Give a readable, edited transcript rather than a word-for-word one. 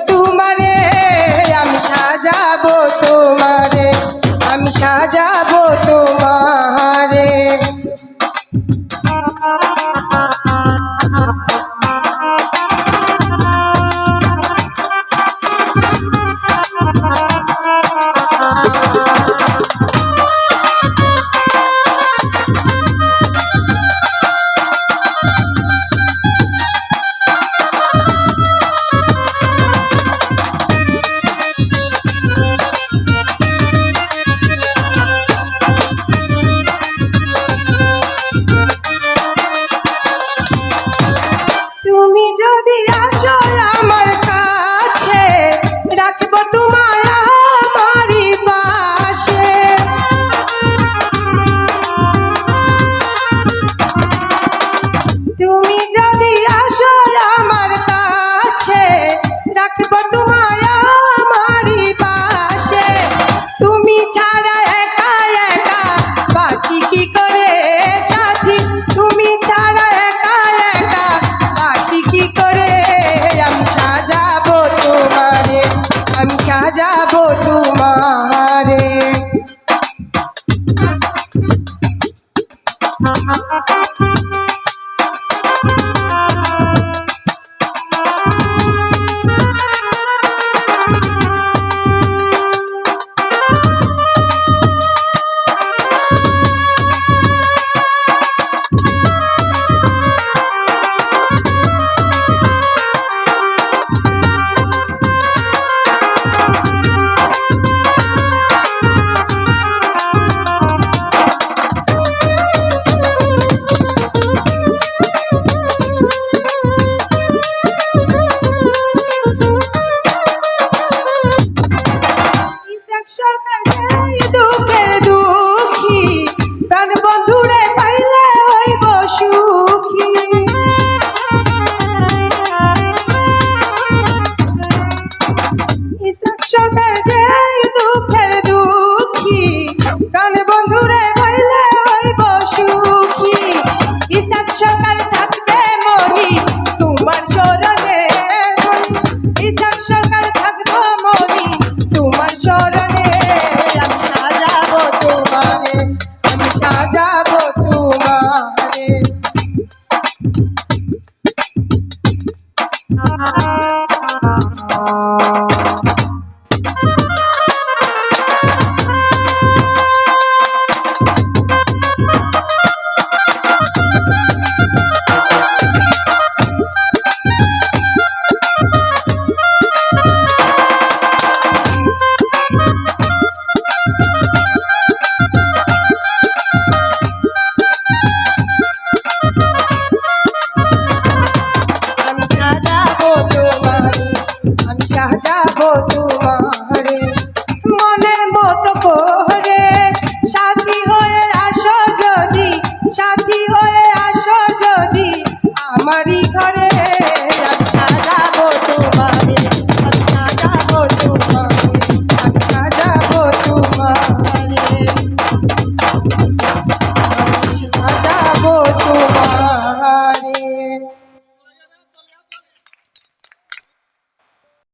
তোমারে, আমি সাজাবো তোমারে, আমি সাজাবো তোমারে। তুমি যদি আসো আমার কাছে, রাখবো তোমায় আমারই পাশে। তুমি যদি আসো আমার কাছে, রাখবো তোমায় আমারই পাশে। তুমি ছাড়া একা একা বাকি কি করে সাথী, তুমি ছাড়া একা একা বাকি কি করে। আমি সাজাবো তোমারে, আমি সাজাবো তোমারে। সরকার যাই দুঃখের দুঃখী, প্রাণ বন্ধুরে পাইলে হইব সুখী। সরকার যাই দুঃখের দুঃখী, প্রাণ বন্ধুরে পাইলে হইব সুখী। ইসাক সরকার থাকবে মনি তোমার শরণে, ইসাক সরকার থাকবো মনি তোমার শরণে। আমি সাজাবো তোমারে, আমি সাজাবো তোমারে। আমি সাজাবো তোমারে, আমি সাজাবো